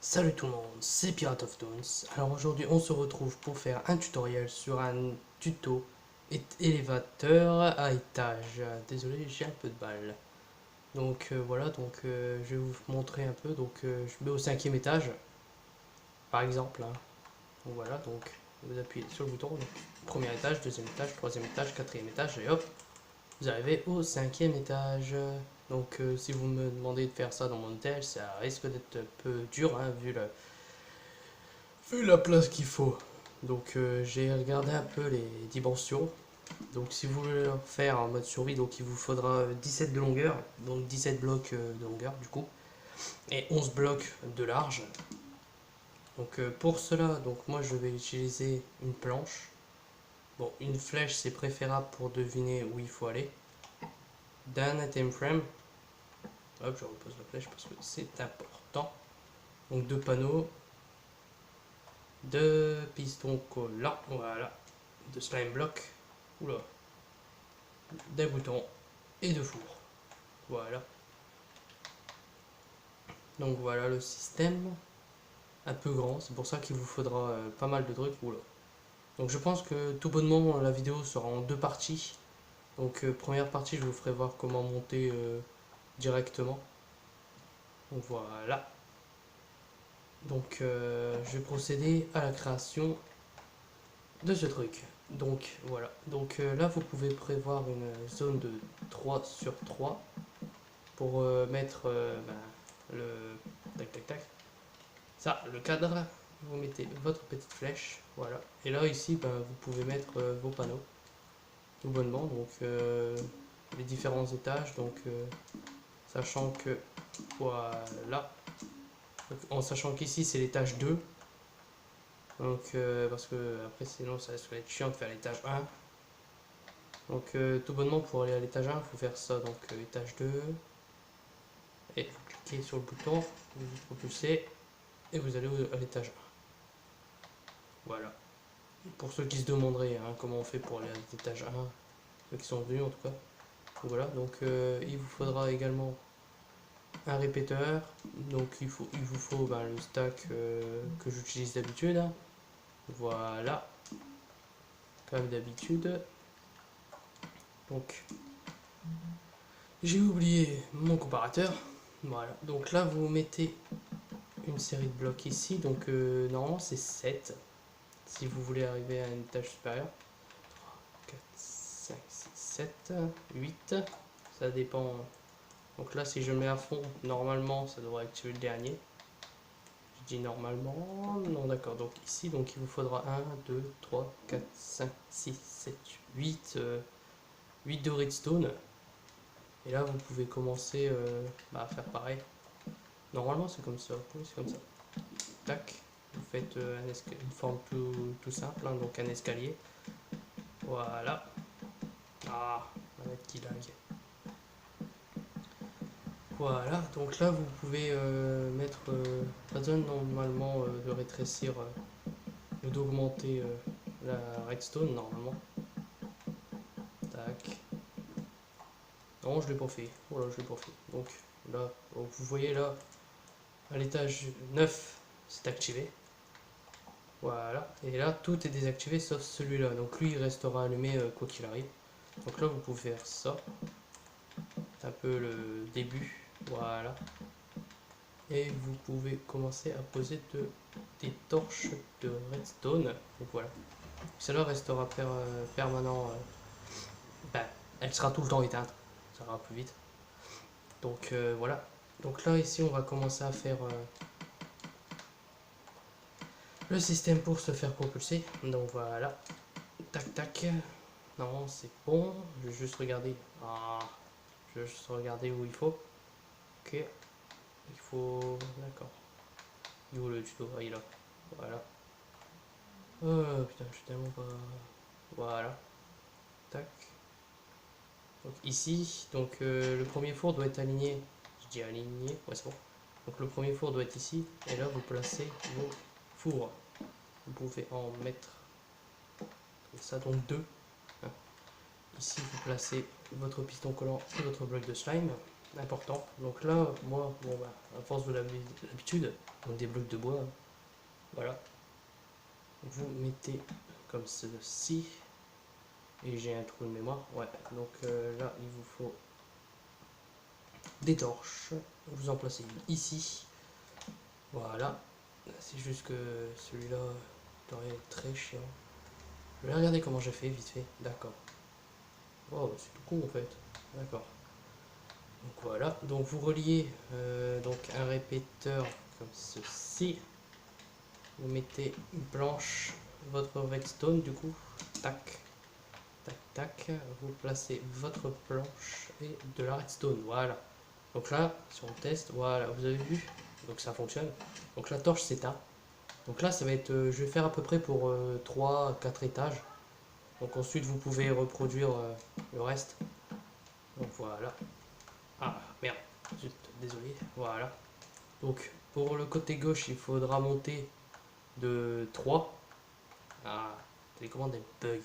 Salut tout le monde, c'est Pirate of Tones. Alors aujourd'hui on se retrouve pour faire un tutoriel sur un tuto élévateur à étage. Désolé, j'ai un peu de balle. Donc voilà, je vais vous montrer un peu. Je mets au 5e étage, par exemple, hein. Donc voilà, donc vous appuyez sur le bouton, donc, premier étage, deuxième étage, troisième étage, quatrième étage, et hop, vous arrivez au 5e étage. Donc si vous me demandez de faire ça dans mon hôtel, ça risque d'être un peu dur, hein, vu la place qu'il faut. Donc j'ai regardé un peu les dimensions. Donc si vous voulez le faire en mode survie, donc il vous faudra 17 de longueur, donc 17 blocs de longueur du coup, et 11 blocs de large. Donc pour cela, donc moi je vais utiliser une planche. Bon, une flèche c'est préférable pour deviner où il faut aller. D'un item frame. Hop, je repose la flèche parce que c'est important. Donc deux panneaux, deux pistons collants, voilà, de slime block. Oula, des boutons et de four. Voilà. Donc voilà le système. Un peu grand, c'est pour ça qu'il vous faudra pas mal de trucs. Oula. Donc je pense que tout bonnement la vidéo sera en deux parties. Donc première partie je vous ferai voir comment monter directement. Donc voilà. Donc je vais procéder à la création de ce truc. Donc voilà. Donc là vous pouvez prévoir une zone de 3 sur 3 pour mettre le tac tac tac. Ça, le cadre, vous mettez votre petite flèche, voilà. Et là ici, vous pouvez mettre vos panneaux, tout bonnement. Donc les différents étages, sachant que voilà, donc, en sachant qu'ici c'est l'étage 2. Donc parce que après sinon ça va être chiant de faire l'étage 1. Donc tout bonnement pour aller à l'étage 1, il faut faire ça. Donc étage 2. Et vous cliquez sur le bouton, vous vous propulsez et vous allez à l'étage 1. Voilà. Pour ceux qui se demanderaient hein, comment on fait pour aller à l'étage 1, ceux qui sont venus en tout cas. Voilà, donc il vous faudra également un répéteur. Donc il vous faut le stack que j'utilise d'habitude, hein. Voilà, comme d'habitude. Donc j'ai oublié mon comparateur. Voilà, donc là vous mettez une série de blocs ici. Donc normalement c'est 7 si vous voulez arriver à un étage supérieur. 4, 5, 6, 7, 8. Ça dépend. Donc là, si je mets à fond, normalement, ça devrait activer le dernier. Je dis normalement. Non, d'accord. Donc ici, donc il vous faudra 1, 2, 3, 4, 5, 6, 7, 8. 8 de redstone. Et là, vous pouvez commencer à faire pareil. Normalement, c'est comme ça. Oui, c'est comme ça. Tac. Vous faites une forme tout simple, hein, donc un escalier. Voilà. Ah, la manette qui lag. Voilà, donc là vous pouvez mettre pas besoin normalement de rétrécir ou d'augmenter la redstone normalement. Tac. Non, je l'ai pas fait. Voilà, je l'ai pas fait. Donc là, donc, vous voyez là, à l'étage 9, c'est activé. Voilà, et là tout est désactivé sauf celui-là. Donc lui il restera allumé quoi qu'il arrive. Donc là vous pouvez faire ça. C'est un peu le début. Voilà. Et vous pouvez commencer à poser des torches de redstone. Donc voilà. Celle-là restera permanent. Ben, elle sera tout le temps éteinte. Ça ira plus vite. Donc voilà. Donc là ici on va commencer à faire le système pour se faire propulser. Donc voilà. Tac tac. Non c'est bon. Je vais juste regarder. Ah, je vais juste regarder où il faut. Ok. Il faut. D'accord. Il est où le tuto? Ah, il est là. Voilà. Oh putain, je suis tellement pas. Voilà. Tac. Donc ici, le premier four doit être aligné. Je dis aligné, ouais c'est bon. Donc le premier four doit être ici. Et là vous placez vos fours. Vous pouvez en mettre comme ça, donc deux. Ici vous placez votre piston collant et votre bloc de slime. important. Donc là, moi, bon bah, à force de l'habitude, donc des blocs de bois, voilà. Vous mettez comme ceci. Et j'ai un trou de mémoire, ouais. Donc là, il vous faut des torches. Vous en placez une ici. Voilà. C'est juste que celui-là est très chiant. Je vais regarder comment j'ai fait vite fait. D'accord. Oh, c'est tout con en fait. D'accord. Donc voilà. Donc vous reliez donc un répéteur comme ceci. Vous mettez une planche, votre redstone du coup. Tac. Tac, tac. Vous placez votre planche et de la redstone. Voilà. Donc là, si on teste, voilà, vous avez vu. Donc ça fonctionne. Donc la torche s'éteint. Donc là, ça va être, je vais faire à peu près pour 3-4 étages. Donc ensuite, vous pouvez reproduire le reste. Donc voilà. Ah, merde. Zut, désolé. Voilà. Donc pour le côté gauche, il faudra monter de 3. Ah, télécommande elle bug.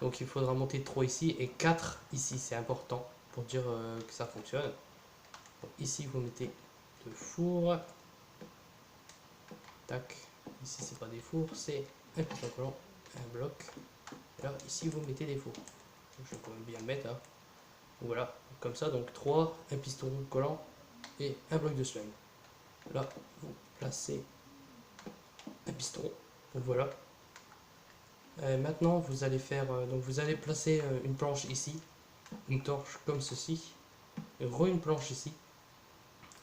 Donc il faudra monter 3 ici et 4 ici. C'est important pour dire que ça fonctionne. Donc, ici, vous mettez 2 fours. Tac. Ici, c'est pas des fours, c'est un piston collant, un bloc. Alors ici, vous mettez des fours. Je vais quand même bien le mettre. Hein. Voilà, comme ça, donc 3, un piston collant et un bloc de slime. Là, vous placez un piston. Donc voilà. Maintenant, vous allez faire, donc vous allez placer une planche ici, une torche comme ceci, et une planche ici,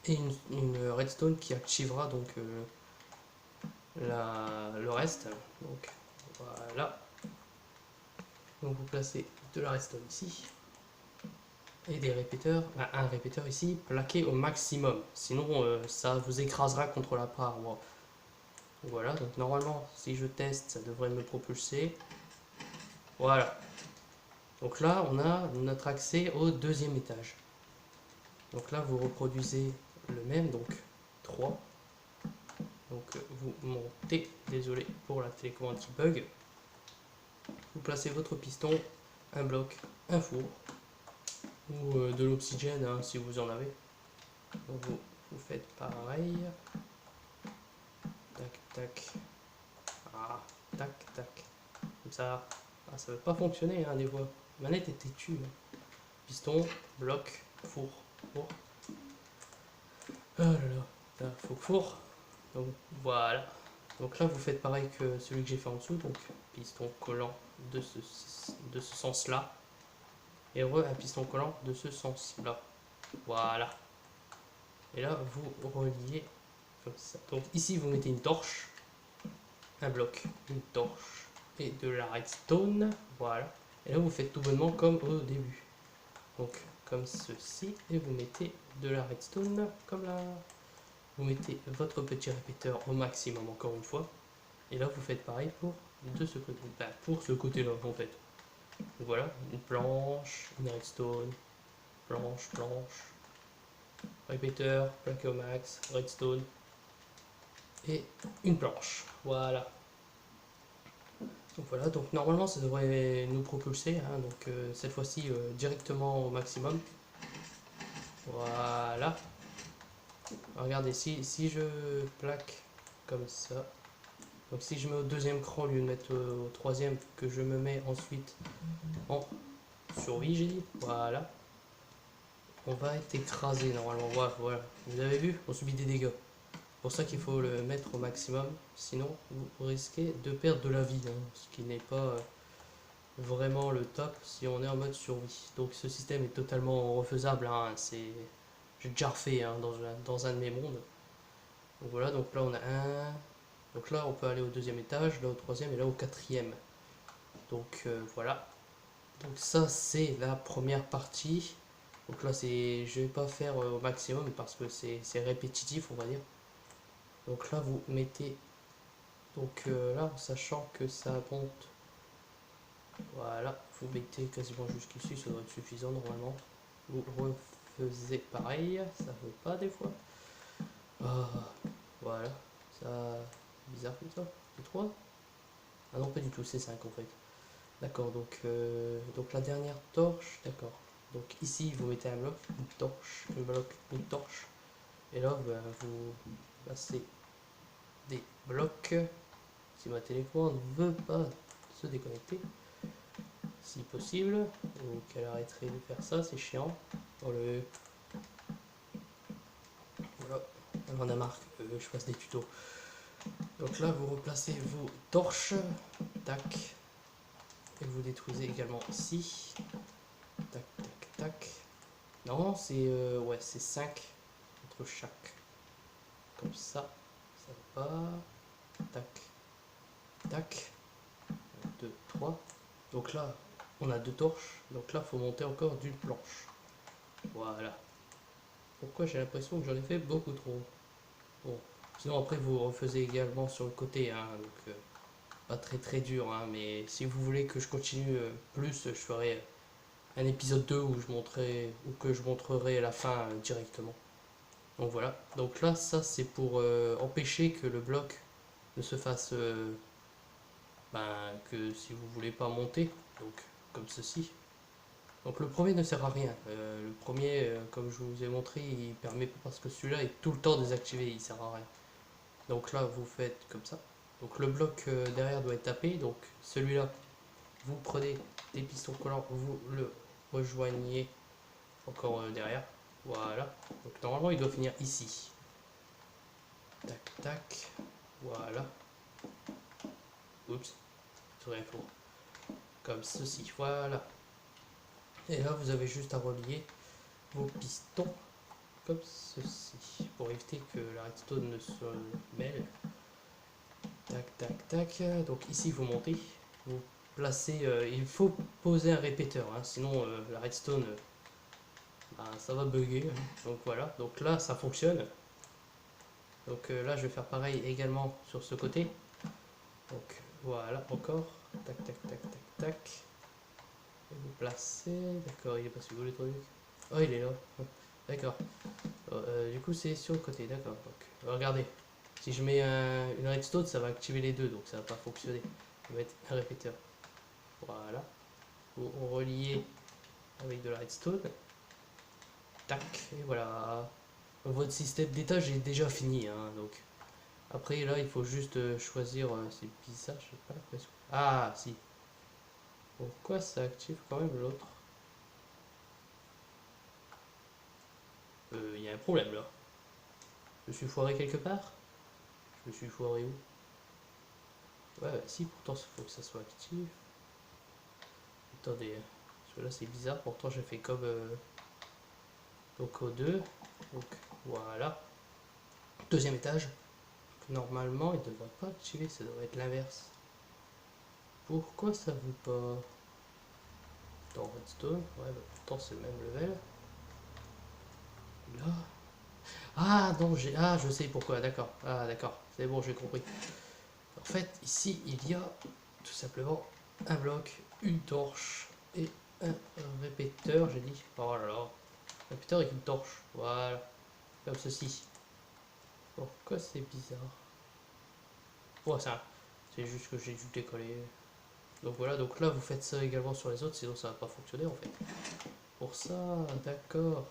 et une redstone qui activera donc le reste. Donc voilà. Donc vous placez de la redstone ici et des répéteurs, un répéteur ici plaqué au maximum. Sinon ça vous écrasera contre la paroi. Voilà, donc normalement si je teste ça devrait me propulser. Voilà. Donc là on a notre accès au deuxième étage. Donc là vous reproduisez le même, donc 3. Donc vous montez, désolé pour la télécommande qui bug. Vous placez votre piston, un bloc, un four, ou de l'oxygène hein, si vous en avez. Donc vous faites pareil. Tac, tac. Ah, tac, tac. Comme ça. Ah, ça veut pas fonctionner hein, des fois. La manette est têtue. Hein. Piston, bloc, four. Four. Oh là là. Là, faut four. Donc voilà. Donc là vous faites pareil que celui que j'ai fait en dessous. Donc piston collant de ce sens-là. Et un piston collant de ce sens-là. Voilà. Et là vous reliez comme ça. Donc ici vous mettez une torche, un bloc, une torche et de la redstone. Voilà. Et là vous faites tout bonnement comme au début. Donc comme ceci. Et vous mettez de la redstone comme là. Vous mettez votre petit répéteur au maximum encore une fois. Et là vous faites pareil pour de ce côté. Bah, pour ce côté là en fait. Donc voilà, une planche, une redstone, planche, planche, répéteur, plaqué au max, redstone et une planche. Voilà. Donc voilà, donc normalement ça devrait nous propulser, hein, donc cette fois-ci directement au maximum. Voilà. Regardez, si je plaque comme ça, donc si je mets au deuxième cran au lieu de mettre au troisième, que je me mets ensuite en survie, j'ai dit, voilà, on va être écrasé normalement. Voilà, voilà. Vous avez vu, on subit des dégâts. C'est pour ça qu'il faut le mettre au maximum, sinon vous risquez de perdre de la vie, hein, ce qui n'est pas vraiment le top si on est en mode survie. Donc ce système est totalement refaisable, hein, j'ai déjà refait hein, dans un de mes mondes. Donc voilà, donc là on a un, donc là on peut aller au deuxième étage, là au troisième et là au quatrième. Donc voilà, donc ça c'est la première partie. Donc là je vais pas faire au maximum parce que c'est répétitif on va dire. Donc là vous mettez, donc là en sachant que ça monte, voilà, vous mettez quasiment jusqu'ici, ça doit être suffisant normalement. Vous refaisez pareil, ça veut pas des fois. Ah, voilà, ça bizarre comme ça. C'est 3. Ah non pas du tout, c'est 5 en fait. D'accord, donc la dernière torche, d'accord. Donc ici, vous mettez un bloc, une torche, un bloc, une torche. Et là, ben, vous placez des blocs. Si ma télécommande ne veut pas se déconnecter, si possible, donc elle arrêterait de faire ça, c'est chiant. Voilà, on a marre que je fasse des tutos. Donc là, vous replacez vos torches, tac, et vous détruisez également ici, tac, tac, tac. Non, c'est ouais, c'est 5 entre chaque. Comme ça va pas. Tac, tac, 2, 3. Donc là, on a 2 torches. Donc là, il faut monter encore d'une planche. Voilà. Pourquoi j'ai l'impression que j'en ai fait beaucoup trop. Bon, sinon après vous refaisez également sur le côté, hein, donc pas très dur, hein, mais si vous voulez que je continue plus, je ferai un épisode 2 où je montrerai, ou que je montrerai la fin directement. Donc voilà, donc là ça c'est pour empêcher que le bloc ne se fasse, ben, que si vous voulez pas monter, donc comme ceci. Donc le premier ne sert à rien, le premier comme je vous ai montré il permet parce que celui-là est tout le temps désactivé, il sert à rien. Donc là vous faites comme ça, donc le bloc derrière doit être tapé, donc celui-là vous prenez des pistons collants, vous le rejoignez encore derrière, voilà, donc normalement il doit finir ici, tac tac, voilà, oups, c'est rien faux, comme ceci, voilà, et là vous avez juste à relier vos pistons comme ceci, pour éviter que la redstone ne se mêle, tac tac tac, donc ici vous montez, vous placez, il faut poser un répéteur, hein, sinon la redstone ben, ça va bugger, donc voilà, donc là ça fonctionne. Donc là je vais faire pareil également sur ce côté. Donc voilà, encore. Tac, tac, tac, tac, tac. Et vous placez. D'accord, il est pas sur où le truc. Oh, il est là. D'accord. Du coup, c'est sur le côté, d'accord. Donc regardez. Si je mets une redstone, ça va activer les deux, donc ça va pas fonctionner. On va mettre un répéteur. Voilà. Vous reliez avec de la redstone. Tac, et voilà. Votre système d'étage est déjà fini, hein, donc. Après, là, il faut juste choisir. C'est bizarre, je sais pas l'impression. Ah, si. Pourquoi ça active quand même l'autre? Il y a un problème là. Je me suis foiré quelque part? Je me suis foiré où? Ouais, si, pourtant, il faut que ça soit actif. Attendez, parce que là, c'est bizarre. Pourtant, j'ai fait comme donc au 2. Donc, voilà. Deuxième étage. Normalement, il ne devrait pas activer, ça devrait être l'inverse. Pourquoi ça veut pas? Dans Redstone, ouais, bah, pourtant, c'est le même level. Là. Ah non, ah, je sais pourquoi, d'accord. Ah d'accord, c'est bon, j'ai compris. En fait, ici, il y a tout simplement un bloc, une torche et un répéteur, j'ai dit. Oh là là, répéteur avec une torche, voilà, comme ceci. Pourquoi c'est bizarre? Ouais, ça, c'est juste que j'ai dû décoller. Donc voilà, donc là, vous faites ça également sur les autres, sinon ça va pas fonctionner en fait. Pour ça, d'accord.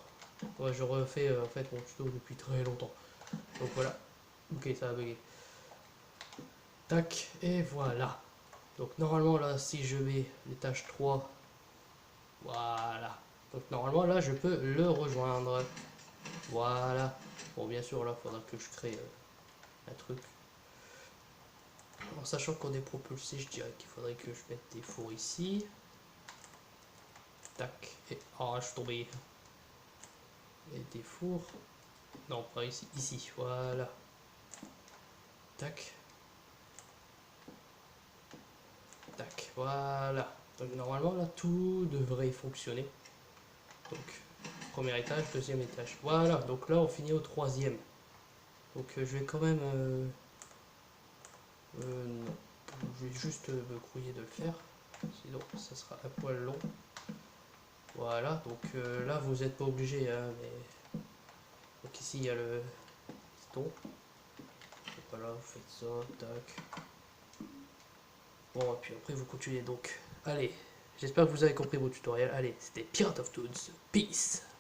Ouais, je refais en fait mon tuto depuis très longtemps. Donc voilà, ok, ça a bugué. Tac, et voilà. Donc normalement là, si je mets l'étage 3, voilà. Donc normalement là, je peux le rejoindre. Voilà. Bon, bien sûr, là, il faudra que je crée un truc. En sachant qu'on est propulsé, je dirais qu'il faudrait que je mette des fours ici. Tac, et... Oh, je suis tombé. Et des fours. Non, pas ici, ici, voilà. Tac. Tac, voilà. Donc normalement là, tout devrait fonctionner. Donc, premier étage, deuxième étage. Voilà, donc là, on finit au troisième. Donc je vais quand même... non. Je vais juste me grouiller de le faire. Sinon, ça sera un poil long. Voilà, donc là, vous n'êtes pas obligé. Hein, mais... Donc ici, il y a le piston. Donc voilà, vous faites ça, tac. Bon, et puis après, vous continuez. Donc, allez, J'espère que vous avez compris mon tutoriel. Allez, c'était Pirate of Toons. Peace.